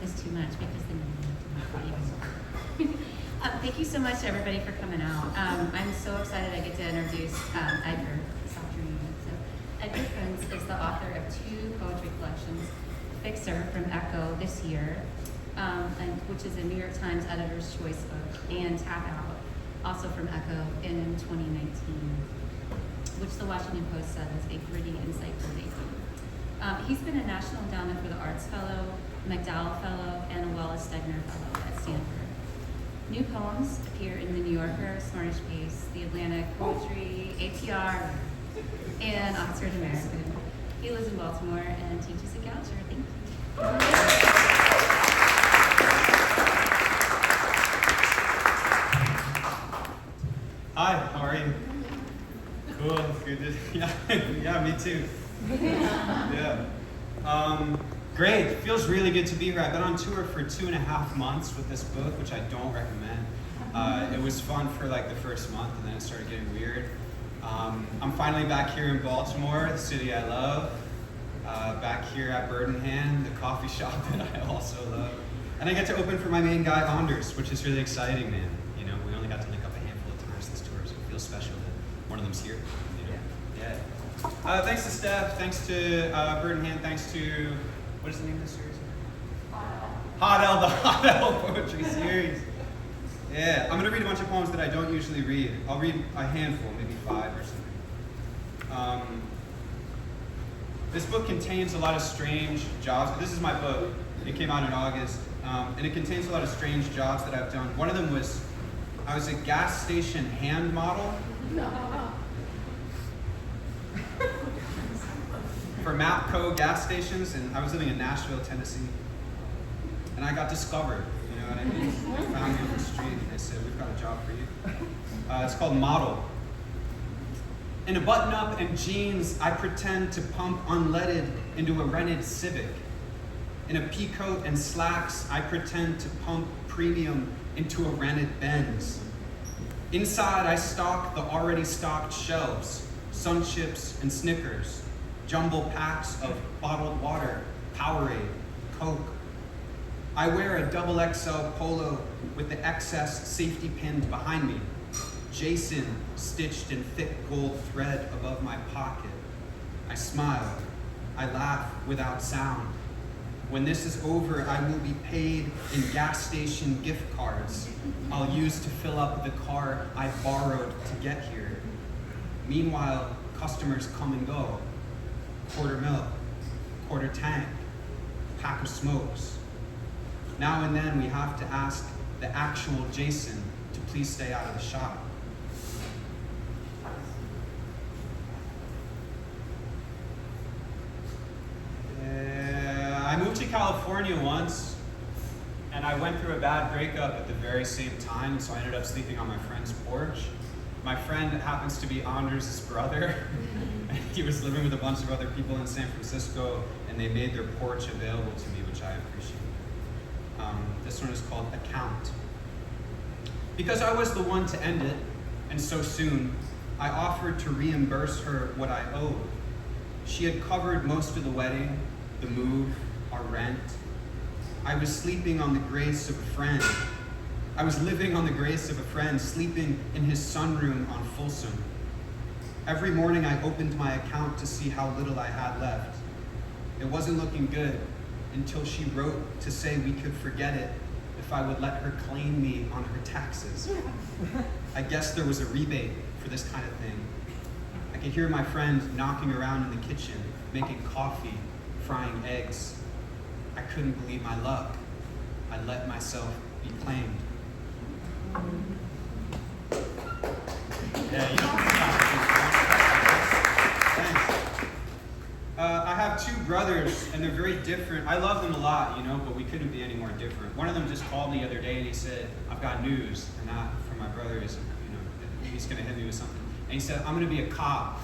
is too much because then you have to make it even more. Thank you so much, everybody, for coming out. I'm so excited I get to introduce Edgar this afternoon. So, Edgar Kunz is the author of 2 poetry collections, Fixer from Ecco this year, which is a New York Times Editor's Choice book, and Tap Out, also from Ecco in 2019, which the Washington Post said was a gritty, insightful debut. He's been a National Endowment for the Arts Fellow, MacDowell Fellow, and a Wallace Stegner Fellow at Stanford. New poems appear in the New Yorker, Smartish Pace, The Atlantic, Poetry, APR, and Oxford American. He lives in Baltimore and teaches at Goucher. Thank you. Hi, how are you? Cool, good to, yeah, me too. Yeah. Great, feels really good to be here. I've been on tour for 2.5 months with this book, which I don't recommend. It was fun for like the first month, and then it started getting weird. I'm finally back here in Baltimore, the city I love. Back here at Bird in Hand, the coffee shop that I also love. And I get to open for my main guy, Anders, which is really exciting, man. You know, we only got to link up a handful of times this tour, so it feels special that one of them's here. You know? Yeah. Thanks to Steph, thanks to Bird in Hand, thanks to, what is the name of the series? Hot L, the Hot L Poetry Series. Yeah, I'm gonna read a bunch of poems that I don't usually read. I'll read a handful, maybe 5 or something. This book contains a lot of strange jobs. This is my book. It came out in August. And it contains a lot of strange jobs that I've done. One of them was, I was a gas station hand model. For MAPCO gas stations, and I was living in Nashville, Tennessee. And I got discovered, you know what I mean? They found me on the street and they said, we've got a job for you. It's called Model. In a button-up and jeans, I pretend to pump unleaded into a rented Civic. In a pea coat and slacks, I pretend to pump premium into a rented Benz. Inside, I stock the already stocked shelves, Sun Chips and Snickers, jumbo packs of bottled water, Powerade, Coke. I wear a XXL polo with the excess safety pinned behind me. Jason stitched in thick gold thread above my pocket. I smile. I laugh without sound. When this is over, I will be paid in gas station gift cards I'll use to fill up the car I borrowed to get here. Meanwhile, customers come and go. Quarter milk, quarter tank, pack of smokes. Now and then we have to ask the actual Jason to please stay out of the shop. I moved to California once, and I went through a bad breakup at the very same time, so I ended up sleeping on my friend's porch. My friend happens to be Anders' brother. He was living with a bunch of other people in San Francisco, and they made their porch available to me, which I appreciate. This one is called Account. Because I was the one to end it, and so soon, I offered to reimburse her what I owed. She had covered most of the wedding, the move, our rent. I was sleeping on the grace of a friend. I was living on the grace of a friend, sleeping in his sunroom on Folsom. Every morning I opened my account to see how little I had left. It wasn't looking good until she wrote to say we could forget it if I would let her claim me on her taxes. I guess there was a rebate for this kind of thing. I could hear my friend knocking around in the kitchen, making coffee, frying eggs. I couldn't believe my luck. I let myself be claimed. Yeah, you know. Thanks. I have 2 brothers, and they're very different. I love them a lot, you know, but we couldn't be any more different. One of them just called me the other day, and he said, I've got news. And that, for my brother, is, you know, he's going to hit me with something. And he said, I'm going to be a cop.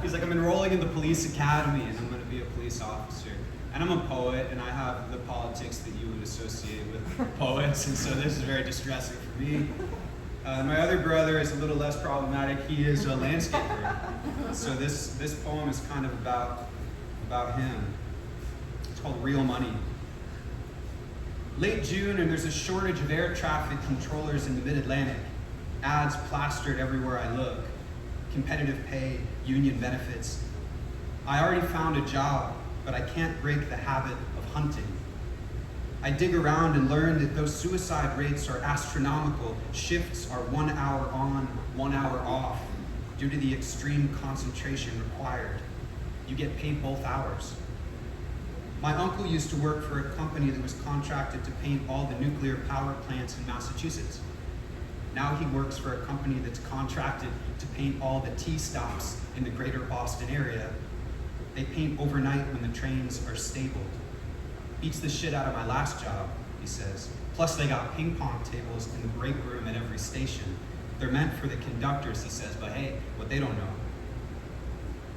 He's like, I'm enrolling in the police academy, and I'm going to be a police officer. And I'm a poet, and I have the politics that you would associate with poets, and so this is very distressing for me. My other brother is a little less problematic. He is a landscaper. So this poem is kind of about him. It's called Real Money. Late June, and there's a shortage of air traffic controllers in the mid-Atlantic. Ads plastered everywhere I look. Competitive pay, union benefits. I already found a job, but I can't break the habit of hunting. I dig around and learn that those suicide rates are astronomical. Shifts are 1 hour on, 1 hour off, due to the extreme concentration required. You get paid both hours. My uncle used to work for a company that was contracted to paint all the nuclear power plants in Massachusetts. Now he works for a company that's contracted to paint all the T-stops in the greater Boston area. They paint overnight when the trains are stabled. Beats the shit out of my last job, he says. Plus they got ping pong tables in the break room at every station. They're meant for the conductors, he says, but hey, what they don't know.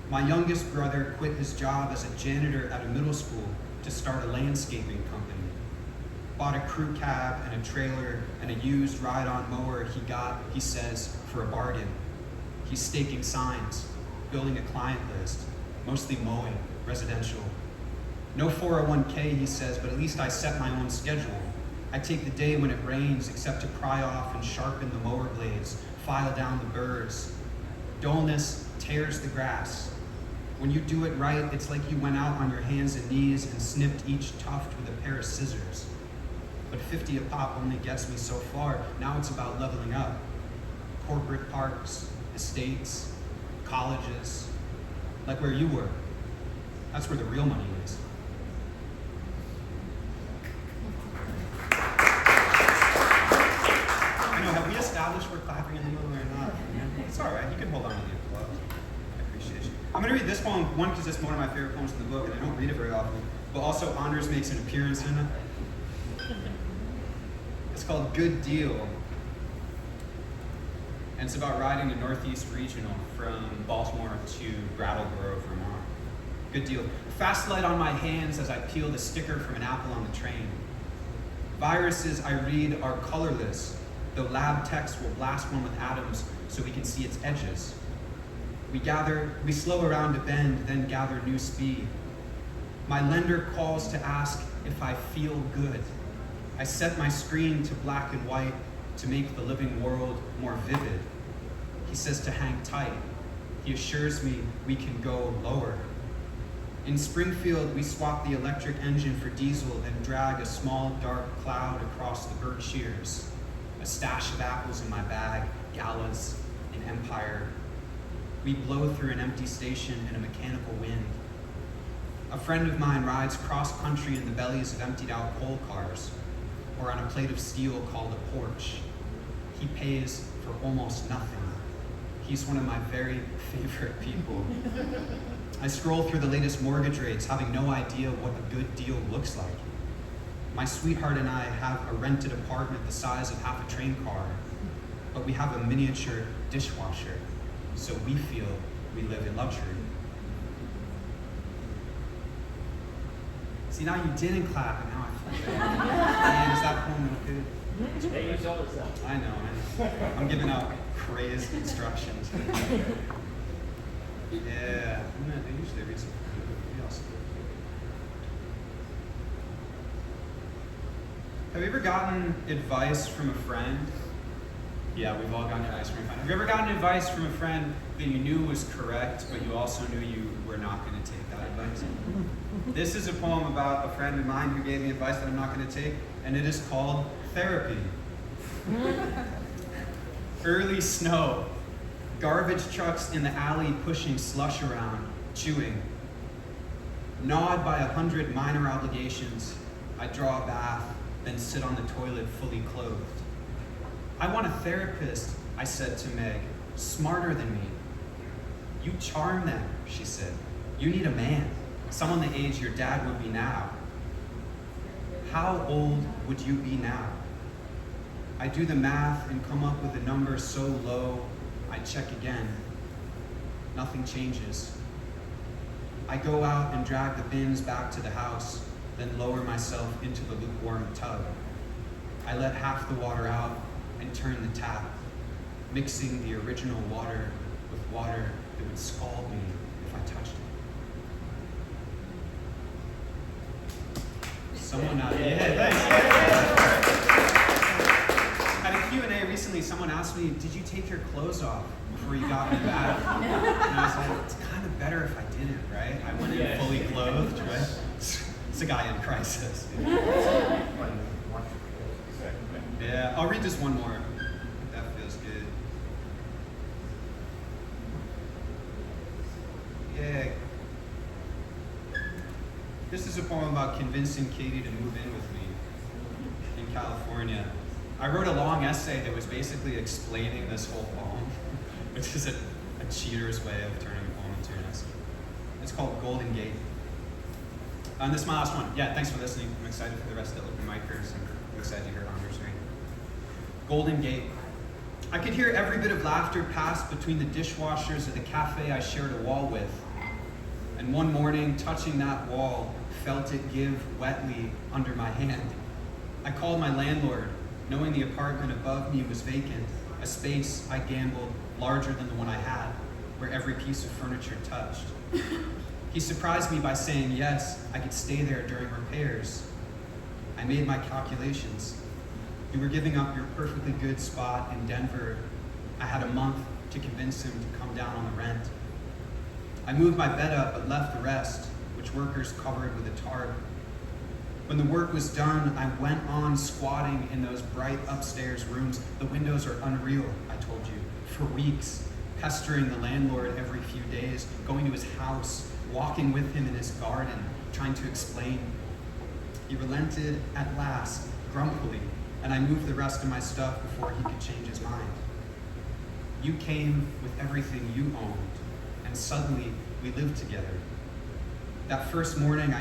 My youngest brother quit his job as a janitor at a middle school to start a landscaping company. Bought a crew cab and a trailer and a used ride-on mower he got, he says, for a bargain. He's staking signs, building a client list, mostly mowing, residential. No 401k, he says, but at least I set my own schedule. I take the day when it rains, except to pry off and sharpen the mower blades, file down the burrs. Dullness tears the grass. When you do it right, it's like you went out on your hands and knees and snipped each tuft with a pair of scissors. But 50 a pop only gets me so far. Now it's about leveling up. Corporate parks, estates, colleges, like where you were. That's where the real money is. I know, have we established we're clapping in the middle or not? It's all right, you can hold on to the applause. I appreciate you. I'm gonna read this poem, one, because it's one of my favorite poems in the book, and I don't read it very often, but also Anders makes an appearance in it. It's called Good Deal. And it's about riding the Northeast Regional from Baltimore to Brattleboro, Vermont. Good deal. Fast light on my hands as I peel the sticker from an apple on the train. Viruses I read are colorless, though lab techs will blast one with atoms so we can see its edges. We slow around a bend, then gather new speed. My lender calls to ask if I feel good. I set my screen to black and white to make the living world more vivid. He says to hang tight. He assures me we can go lower. In Springfield, we swap the electric engine for diesel and drag a small dark cloud across the Berkshires. A stash of apples in my bag, galas, an empire. We blow through an empty station in a mechanical wind. A friend of mine rides cross-country in the bellies of emptied-out coal cars, or on a plate of steel called a porch. He pays for almost nothing. He's one of my very favorite people. I scroll through the latest mortgage rates, having no idea what a good deal looks like. My sweetheart and I have a rented apartment the size of half a train car, but we have a miniature dishwasher, so we feel we live in luxury. See, now you didn't clap, and now I feel bad. Man, is that poem good? Hey, you told us that. I know. I'm giving out crazed instructions. Yeah, I usually read something good. Maybe I'll skip it. Have you ever gotten advice from a friend? Yeah, we've all gotten advice from a friend. Have you ever gotten advice from a friend that you knew was correct, but you also knew you were not going to take that advice? This is a poem about a friend of mine who gave me advice that I'm not going to take, and it is called Therapy. Early snow. Garbage trucks in the alley pushing slush around, chewing. Gnawed by 100 minor obligations, I draw a bath, then sit on the toilet fully clothed. I want a therapist, I said to Meg, smarter than me. You charm them, she said. You need a man, someone the age your dad would be now. How old would you be now? I do the math and come up with a number so low, I check again. Nothing changes. I go out and drag the bins back to the house, then lower myself into the lukewarm tub. I let half the water out and turn the tap, mixing the original water with water that would scald me if I touched it. Someone out there. Yeah, thanks. someone asked me, did you take your clothes off before you got in the bag? And I was like, it's kind of better if I didn't, right? I went in fully clothed, right? It's a guy in crisis. Yeah, I'll read this one more. That feels good. Yeah. This is a poem about convincing Katie to move in with me in California. I wrote a long essay that was basically explaining this whole poem, which is a cheater's way of turning a poem into an essay. It's called Golden Gate. And this is my last one. Yeah, thanks for listening. I'm excited for the rest of the open micers, and I'm excited to hear Anders read. Golden Gate. I could hear every bit of laughter pass between the dishwashers at the cafe I shared a wall with. And one morning, touching that wall, felt it give wetly under my hand. I called my landlord, knowing the apartment above me was vacant, a space I gambled larger than the one I had, where every piece of furniture touched. He surprised me by saying yes, I could stay there during repairs. I made my calculations. You were giving up your perfectly good spot in Denver. I had a month to convince him to come down on the rent. I moved my bed up but left the rest, which workers covered with a tarp. When the work was done, I went on squatting in those bright upstairs rooms. The windows are unreal, I told you, for weeks, pestering the landlord every few days, going to his house, walking with him in his garden, trying to explain. He relented at last, grumpily, and I moved the rest of my stuff before he could change his mind. You came with everything you owned, and suddenly we lived together. That first morning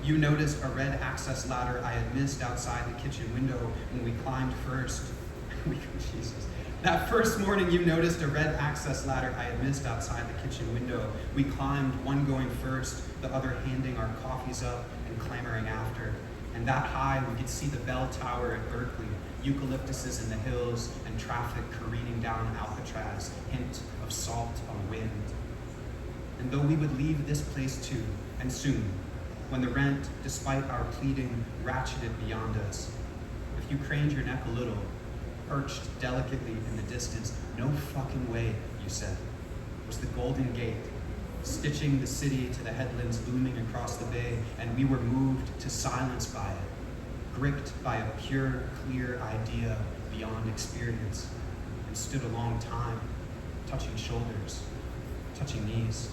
you noticed a red access ladder I had missed outside the kitchen window when we climbed first. Jesus. That first morning you noticed a red access ladder I had missed outside the kitchen window. We climbed, one going first, the other handing our coffees up and clamoring after. And that high we could see the bell tower at Berkeley, eucalyptuses in the hills, and traffic careening down Alcatraz, hint of salt on wind. And though we would leave this place too, and soon, when the rent, despite our pleading, ratcheted beyond us, if you craned your neck a little, perched delicately in the distance, no fucking way, you said, was the Golden Gate, stitching the city to the headlands looming across the bay, and we were moved to silence by it, gripped by a pure, clear idea beyond experience, and stood a long time, touching shoulders, touching knees.